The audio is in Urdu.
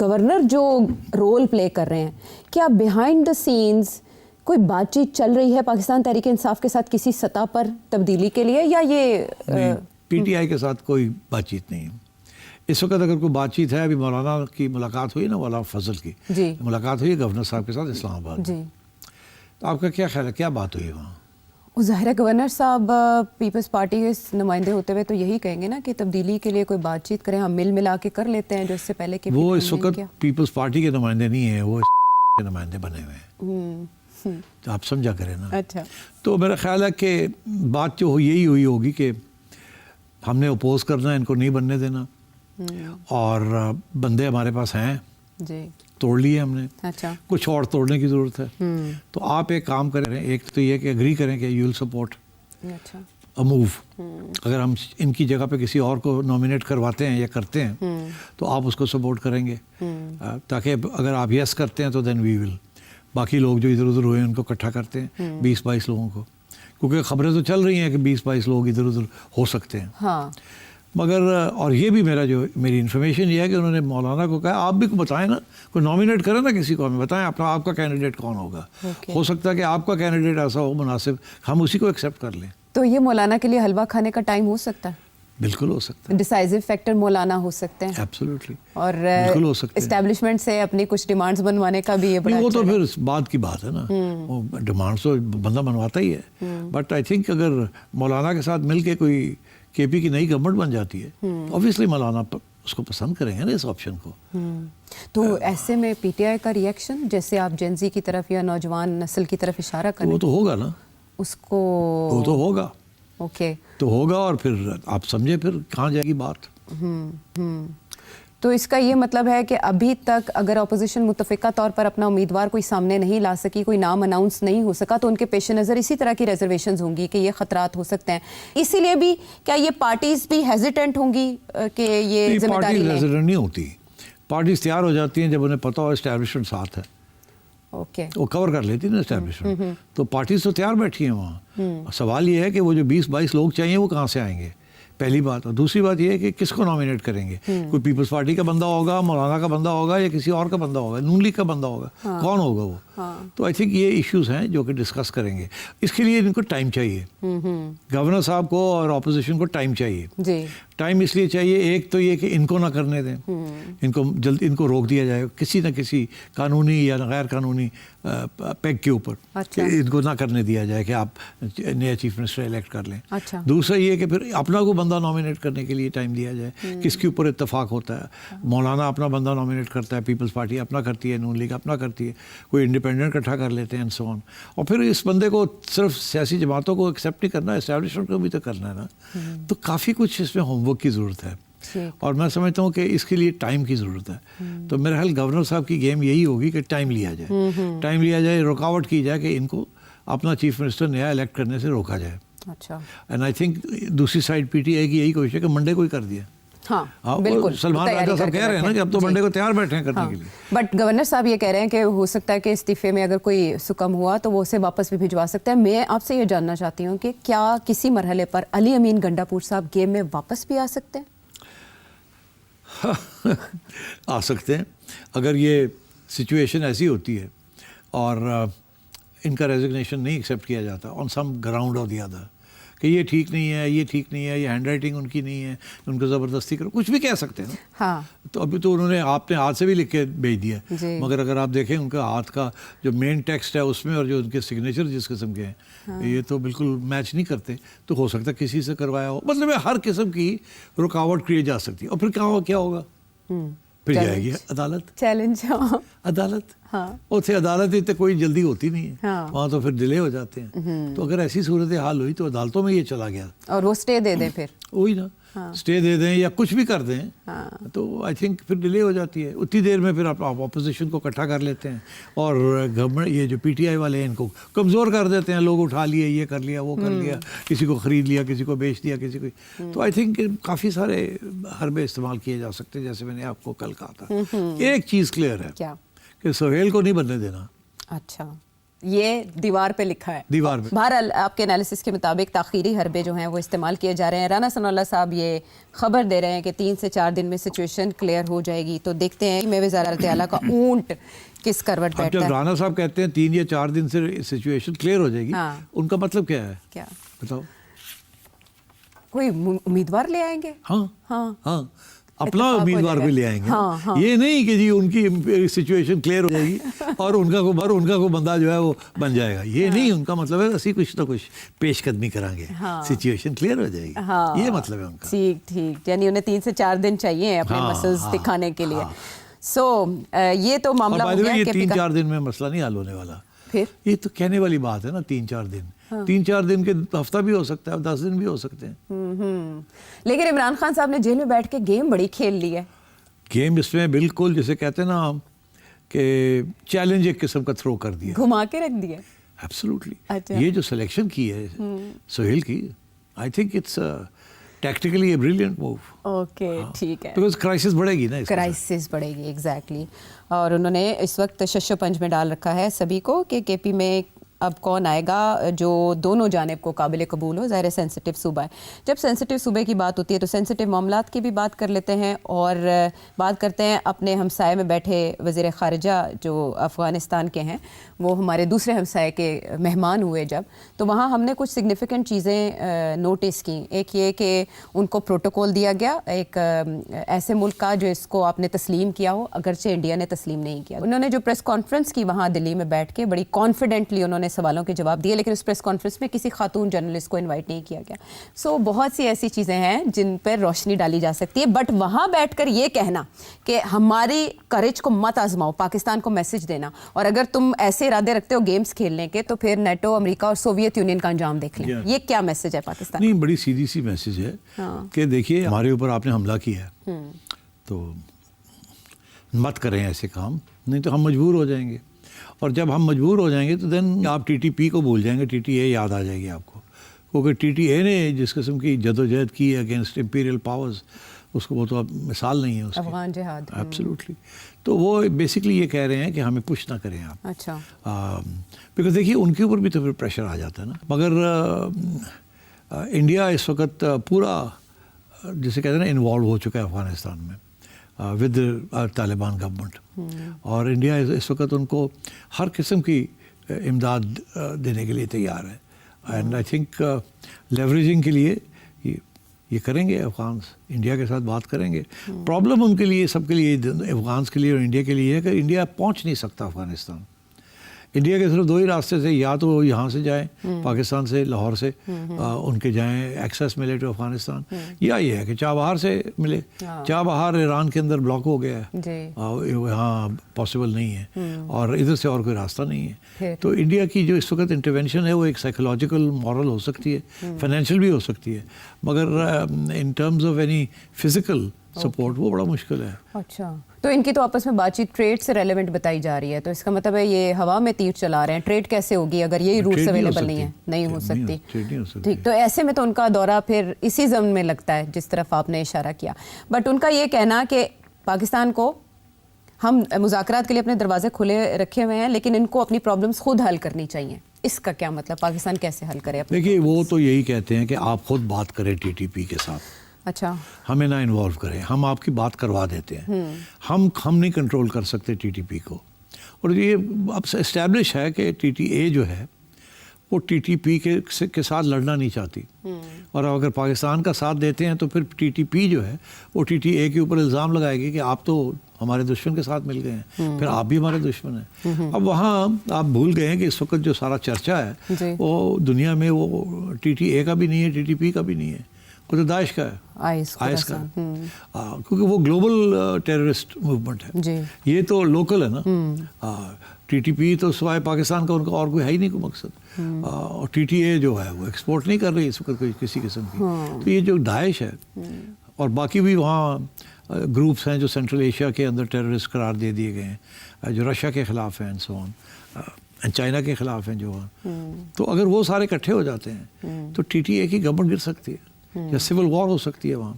گورنر جو رول پلے کر رہے ہیں، کیا بیہائنڈ دا سینز کوئی بات چیت چل رہی ہے پاکستان تحریک انصاف کے ساتھ کسی سطح پر تبدیلی کے لیے، یا یہ پی ٹی آئی کے ساتھ کوئی بات چیت نہیں ہے اس وقت؟ اگر کوئی بات چیت ہے، ابھی مولانا کی ملاقات ہوئی نا، مولانا فضل کی جی ملاقات ہوئی گورنر صاحب کے ساتھ اسلام آباد، جی، تو آپ کا کیا خیال ہے، کیا بات ہوئی وہاں؟ ظاہر ہے گورنر صاحب پیپلز پارٹی کے نمائندے ہوتے ہوئے تو یہی کہیں گے نا کہ تبدیلی کے لیے کوئی بات چیت کریں، ہم مل ملا کے کر لیتے ہیں، جو اس سے پہلے کے وہ اس وقت پیپلز پارٹی کے نمائندے نہیں ہیں، وہ کے نمائندے بنے ہوئے ہیں، تو آپ سمجھا کریں نا۔ اچھا، تو میرا خیال ہے کہ بات جو یہی ہوئی ہوگی کہ ہم نے اپوز کرنا ہے، ان کو نہیں بننے دینا، اور بندے ہمارے پاس ہیں، جی توڑ لیے ہم نے، اچھا، کچھ اور توڑنے کی ضرورت ہے۔ تو آپ ایک کام کریں، ایک تو یہ کہ اگری کریں کہ یو ول سپورٹ اچھا، اے موو، اگر ہم ان کی جگہ پہ کسی اور کو نامینیٹ کرواتے ہیں یا کرتے ہیں تو آپ اس کو سپورٹ کریں گے، تاکہ اگر آپ یس کرتے ہیں تو دین وی ول باقی لوگ جو ادھر ادھر ہوئے ہیں ان کو اکٹھا کرتے ہیں، 20-22 لوگوں کو، کیونکہ خبریں تو چل رہی ہیں کہ 20-22 لوگ ادھر ادھر ہو سکتے ہیں۔ ہاں، مگر اور یہ بھی میری انفارمیشن یہ ہے کہ انہوں نے مولانا کو کہا آپ بھی بتائیں نا، کوئی نامینیٹ کریں نا کسی کو، ہمیں بتائیں آپ کا کینڈیڈیٹ کون ہوگا، ہو سکتا ہے کہ آپ کا کینڈیڈیٹ ایسا ہو مناسب، ہم اسی کو ایکسیپٹ کر لیں۔ تو یہ مولانا کے لیے حلوہ کھانے کا ٹائم ہو سکتا ہے؟ بالکل ہو سکتا ہے، ڈیسائزو فیکٹر مولانا ہو سکتے ہیں، ایبسلیوٹلی، اور بالکل ہو سکتے ہیں، اسٹیبلشمنٹ سے اپنی کچھ ڈیمانڈز بنوانے کا بھی یہ بڑا وہ تو پھر بعد کی بات ہے نا، وہ ڈیمانڈس تو بندہ بنواتا ہی ہے، بٹ آئی تھنک اگر مولانا کے ساتھ مل کے کوئی کے پی کی نئی گورنمنٹ بن جاتی ہے، اوبویسلی مولانا اس کو پسند کریں گے نا اس آپشن کو۔ تو ایسے میں پی ٹی آئی کا ریئیکشن، جیسے آپ جین زی کی طرف یا نوجوان نسل کی طرف اشارہ کریں، وہ تو ہوگا نا، اس کو وہ تو ہوگا، اوکے، تو ہوگا، اور پھر آپ سمجھیں پھر کہاں جائے گی بات۔ تو اس کا یہ مطلب ہے کہ ابھی تک اگر اپوزیشن متفقہ طور پر اپنا امیدوار کوئی سامنے نہیں لا سکی، کوئی نام اناؤنس نہیں ہو سکا، تو ان کے پیش نظر اسی طرح کی ریزرویشنز ہوں گی کہ یہ خطرات ہو سکتے ہیں، اسی لیے بھی کیا یہ پارٹیز بھی ہیزیٹنٹ ہوں گی کہ یہ ذمہ داری پارٹیز لیں؟ ہیزیٹنٹ نہیں ہوتی، پارٹیز تیار ہو جاتی ہیں جب انہیں پتہ ہو اسٹیبلشمنٹ ساتھ ہے، اوکے، وہ کور کر لیتی نا اسٹیبلشمنٹ، تو پارٹیز تو تیار بیٹھی ہیں وہاں۔ سوال یہ ہے کہ وہ جو 20-22 لوگ چاہیے وہ کہاں سے آئیں گے، پہلی بات، اور دوسری بات یہ ہے کہ کس کو نامینیٹ کریں گے، کوئی پیپلز پارٹی کا بندہ ہوگا، مولانا کا بندہ ہوگا، یا کسی اور کا بندہ ہوگا، نون لیگ کا بندہ ہوگا، کون ہوگا وہ؟ تو آئی تھنک یہ ایشوز ہیں جو کہ ڈسکس کریں گے، اس کے لیے ان کو ٹائم چاہیے، گورنر صاحب کو اور اپوزیشن کو ٹائم چاہیے۔ جی، ٹائم اس لیے چاہیے، ایک تو یہ کہ ان کو نہ کرنے دیں، ان کو جلد ان کو روک دیا جائے کسی نہ کسی قانونی یا غیر قانونی پیگ کے اوپر، کہ ان کو نہ کرنے دیا جائے کہ آپ نیا چیف منسٹر الیکٹ کر لیں۔ دوسرا یہ کہ پھر اپنا کو بندہ نامینیٹ کرنے کے لیے ٹائم دیا جائے، کس کے اوپر اتفاق ہوتا ہے، مولانا اپنا بندہ نامینیٹ کرتا ہے، پیپلز پارٹی اپنا کرتی ہے، نون لیگ اپنا کرتی ہے، کوئی انڈیپینڈنٹ اکٹھا کر لیتے ہیں، سو آن، اور پھر اس بندے کو صرف سیاسی جماعتوں کو ایکسیپٹ نہیں کرنا، اسٹیبلشمنٹ کو بھی تو کرنا ہے نا، تو کافی کچھ اس میں ہوم ورک کی ضرورت ہے، اور میں سمجھتا ہوں کہ اس کے لیے ٹائم کی ضرورت ہے۔ تو میرا خیال گورنر صاحب کی گیم یہی ہوگی کہ ٹائم لیا جائے، رکاوٹ کی جائے کہ ان کو اپنا چیف منسٹر نیا الیکٹ کرنے سے روکا جائے۔ اچھا، اینڈ آئی تھنک دوسری سائڈ پی ٹی آئی کی یہی کوشش ہے کہ منڈے کو ہی کر دیا۔ ہاں بالکل، سلمان راجہ صاحب کہہ رہے ہیں نا کہ اب تو منڈے کو تیار بیٹھے ہیں کرنے کے لیے، بٹ گورنر صاحب یہ کہہ رہے ہیں کہ ہو سکتا ہے کہ استعفے میں اگر کوئی سکم ہوا تو وہ اسے واپس بھی بھجوا سکتا ہے۔ میں آپ سے یہ جاننا چاہتی ہوں کہ کیا کسی مرحلے پر علی امین گنڈا پور صاحب گیم میں واپس بھی آ سکتے ہیں؟ آ سکتے ہیں، اگر یہ سچویشن ایسی ہوتی ہے اور ان کا ریزگنیشن نہیں ایکسیپٹ کیا جاتا آن سم گراؤنڈ اور دی ادر، کہ یہ ٹھیک نہیں ہے، یہ ٹھیک نہیں ہے، یہ ہینڈ رائٹنگ ان کی نہیں ہے، ان کو زبردستی کرو، کچھ بھی کہہ سکتے ہیں۔ ہاں، تو ابھی تو انہوں نے آپ نے ہاتھ سے بھی لکھ کے بھیج دیا، مگر اگر آپ دیکھیں ان کا ہاتھ کا جو مین ٹیکسٹ ہے اس میں اور جو ان کے سگنیچر جس قسم کے ہیں یہ تو بالکل میچ نہیں کرتے، تو ہو سکتا ہے کسی سے کروایا ہو، مطلب ہر قسم کی رکاوٹ کری جا سکتی ہے، اور پھر کیا ہوگا، پھر جائے گی عدالت، چیلنج، عدالت، اتنے عدالت اتنے کوئی جلدی ہوتی نہیں ہے، وہاں تو پھر ڈیلے ہو جاتے ہیں، تو اگر ایسی صورت حال ہوئی تو عدالتوں میں یہ چلا گیا، اور وہ اسٹے دے دیں، پھر وہی نا، اسٹے دے دیں یا کچھ بھی کر دیں، تو آئی تھنک پھر ڈیلے ہو جاتی ہے، اتنی دیر میں پھر آپ اپوزیشن کو اکٹھا کر لیتے ہیں، اور گورنمنٹ یہ جو پی ٹی آئی والے ہیں ان کو کمزور کر دیتے ہیں، لوگ اٹھا لیے، یہ کر لیا، وہ کر لیا، کسی کو خرید لیا، کسی کو بیچ دیا، کسی کو، تو آئی تھنک کافی سارے حربے استعمال کیے جا سکتے ہیں، جیسے میں نے آپ کو کل کہا تھا۔ ایک چیز کلیئر ہے کہ سہیل کو نہیں بننے دینا۔ اچھا، یہ دیوار پہ لکھا ہے. دیوار پہ. بہرحال آپ کے انالیسس کے مطابق تاخیری حربے جو ہیں وہ استعمال کیے جا رہے ہیں. رانا ثناء اللہ صاحب یہ خبر دے رہے ہیں کہ 3 سے 4 دن میں سچویشن کلیئر ہو جائے گی. تو دیکھتے ہیں میں وزارت اعلیٰ کا اونٹ کس کروٹ بیٹھتا ہے. جب رانا صاحب کہتے ہیں 3 یا 4 دن سے سچویشن کلیئر ہو جائے گی, ان کا مطلب کیا ہے؟ کیا بتاؤ. کوئی امیدوار لے آئیں گے. ہاں اپنا امیدوار بھی لے آئیں گے. یہ نہیں کہ جی ان کی سچویشن کلیئر ہو جائے گی اور ان کا کو بندہ جو ہے وہ بن جائے گا. یہ نہیں ان کا مطلب ہے اسی کچھ نہ کچھ پیش قدمی کریں گے, سچویشن کلیئر ہو جائے گی, یہ مطلب ہے ان کا. ٹھیک یعنی انہیں 3 سے 4 دن چاہیے اپنے مسلز دکھانے کے لیے. سو یہ تو معاملہ ہو گیا. یہ 3-4 دن میں مسئلہ نہیں حل ہونے والا. یہ تو کہنے والی بات ہے نا, 3-4 دن. 3-4 دن کے ہفتہ بھی ہو سکتا ہے, 10 دن بھی ہو سکتے ہیں. لیکن عمران خان صاحب نے جیل میں بیٹھ کے گیم بڑی کھیل لی ہے. گیم اس میں بالکل جسے کہتے ہیں نا کہ چیلنج ایک قسم کا تھرو کر دیا, گھما کے رکھ دیا. ایبسولوٹلی. یہ جو سلیکشن کی ہے سہیل کی, I think it's tactically a brilliant move. Okay ٹھیک ہے. بیکاز کرائسس بڑھے گی نا, کرائسس بڑھے گی. ایگزیکٹلی. اور انہوں نے اس وقت شش و پنج میں ڈال رکھا ہے سبھی کو کہ کے پی میں اب کون آئے گا جو دونوں جانب کو قابل قبول ہو. ظاہر سینسٹیو صوبہ ہے. جب سینسٹیو صوبے کی بات ہوتی ہے تو سینسٹیو معاملات کی بھی بات کر لیتے ہیں, اور بات کرتے ہیں اپنے ہمسائے میں بیٹھے وزیر خارجہ جو افغانستان کے ہیں, وہ ہمارے دوسرے ہمسائے کے مہمان ہوئے جب, تو وہاں ہم نے کچھ سگنیفیکنٹ چیزیں نوٹس کیں. ایک یہ کہ ان کو پروٹوکول دیا گیا ایک ایسے ملک کا جو اس کو آپ نے تسلیم کیا ہو, اگرچہ انڈیا نے تسلیم نہیں کیا. انہوں نے جو پریس کانفرنس کی وہاں دلی میں بیٹھ کے بڑی کانفیڈنٹلی انہوں نے سوالوں کے جواب دیے, لیکن اس پریس کانفرنس میں کسی خاتون جرنلسٹ کو انوائٹ نہیں کیا گیا. سو بہت سی ایسی چیزیں ہیں جن پر روشنی ڈالی جا سکتی ہے. بٹ وہاں بیٹھ کر یہ کہنا کہ ہماری کریج کو مت آزماؤ, پاکستان کو میسج دینا, اور اگر تم ایسے ارادے رکھتے ہو گیمز کھیلنے کے تو پھر نیٹو, امریکہ اور سوویت یونین کا انجام دیکھ لیں, یہ کیا میسج ہے پاکستان؟ نہیں, بڑی سیدھی سی میسج ہے کہ دیکھیے ہمارے اوپر آپ نے حملہ کیا ہے تو مت کریں ایسے کام, نہیں تو ہم مجبور ہو جائیں گے. اور جب ہم مجبور ہو جائیں گے تو دین آپ ٹی ٹی پی کو بھول جائیں گے, ٹی ٹی اے یاد آ جائے گی آپ کو. کیونکہ ٹی ٹی اے نے جس قسم کی جدوجہد کی ہے اگینسٹ امپیریل پاورز, اس کو وہ تو اب مثال نہیں ہے اس کی. افغان جہاد. ایبسلیوٹلی. تو وہ بیسکلی یہ کہہ رہے ہیں کہ ہمیں پش نہ کریں آپ. اچھا. بیکاز دیکھیے ان کے اوپر بھی تو پھر پریشر آ جاتا ہے نا. مگر انڈیا اس وقت پورا جسے کہتے ہیں نا انوالو ہو چکا ہے افغانستان میں ود طالبان گورنمنٹ, اور انڈیا اس وقت ان کو ہر قسم کی امداد دینے کے لیے تیار ہے. اینڈ آئی تھنک لیوریجنگ کے لیے یہ کریں گے افغانس, انڈیا کے ساتھ بات کریں گے. پرابلم ان کے لیے, سب کے لیے, افغانس کے لیے اور انڈیا کے لیے ہے کہ انڈیا پہنچ نہیں سکتا افغانستان. انڈیا کے صرف 2 ہی راستے سے, یا تو وہ یہاں سے جائیں پاکستان سے, لاہور سے ان کے جائیں ایکسیس ملے ٹو افغانستان, یا یہ ہے کہ چابہار سے ملے. چابہار ایران کے اندر بلاک ہو گیا ہے, یہاں پاسبل نہیں ہے, اور ادھر سے اور کوئی راستہ نہیں ہے. تو انڈیا کی جو اس وقت انٹرونشن ہے وہ ایک سائیکولوجیکل مورل ہو سکتی ہے, فائنینشیل بھی ہو سکتی ہے, مگر in terms of any physical support وہ بڑا مشکل ہے. اچھا. تو ان کی تو آپس میں بات چیت ٹریڈ سے ریلیونٹ بتائی جا رہی ہے, تو اس کا مطلب ہے یہ ہوا میں تیر چلا رہے ہیں. ٹریڈ کیسے ہوگی اگر یہی روٹس اویلیبل نہیں ہے؟ نہیں ہو سکتی. ٹھیک, تو ایسے میں تو ان کا دورہ پھر اسی ضمن میں لگتا ہے جس طرف آپ نے اشارہ کیا. بٹ ان کا یہ کہنا کہ پاکستان کو ہم مذاکرات کے لیے اپنے دروازے کھلے رکھے ہوئے ہیں, لیکن ان کو اپنی پرابلمس خود حل کرنی چاہیے. اس کا کیا مطلب, پاکستان کیسے حل کرے؟ دیکھیے وہ تو یہی کہتے ہیں کہ آپ خود بات کریں ٹی ٹی پی کے ساتھ. اچھا. ہمیں نہ انوالو کریں, ہم آپ کی بات کروا دیتے ہیں. ہم نہیں کنٹرول کر سکتے ٹی ٹی پی کو. اور یہ اب اسٹیبلش ہے کہ ٹی ٹی اے جو ہے وہ ٹی ٹی پی کے ساتھ لڑنا نہیں چاہتی, اور اگر پاکستان کا ساتھ دیتے ہیں تو پھر ٹی ٹی پی جو ہے وہ ٹی ٹی اے کے اوپر الزام لگائے گی کہ آپ تو ہمارے دشمن کے ساتھ مل گئے ہیں, پھر آپ بھی ہمارے دشمن ہیں. اب وہاں آپ بھول گئے ہیں کہ اس وقت جو سارا چرچا ہے وہ دنیا میں وہ ٹی ٹی اے کا بھی نہیں ہے, ٹی ٹی پی کا بھی نہیں ہے, وہ تو داعش کا ہے, آئس کا, کیونکہ وہ گلوبل ٹیررسٹ موومنٹ ہے. یہ تو لوکل ہے نا. ٹی ٹی پی تو سوائے پاکستان کا ان کا اور کوئی ہے ہی نہیں کوئی مقصد. اور ٹی ٹی اے جو ہے وہ ایکسپورٹ نہیں کر رہی اس وقت کوئی کسی قسم کی. تو یہ جو داعش ہے اور باقی بھی وہاں گروپس ہیں جو سینٹرل ایشیا کے اندر ٹیررسٹ قرار دے دیے گئے ہیں, جو رشیا کے خلاف ہیں, سو آن, چائنا کے خلاف ہیں جو تو اگر وہ سارے اکٹھے ہو جاتے ہیں تو ٹی ٹی اے کی گورنمنٹ گر سکتی ہے, یا سول وار ہو سکتی ہے وہاں.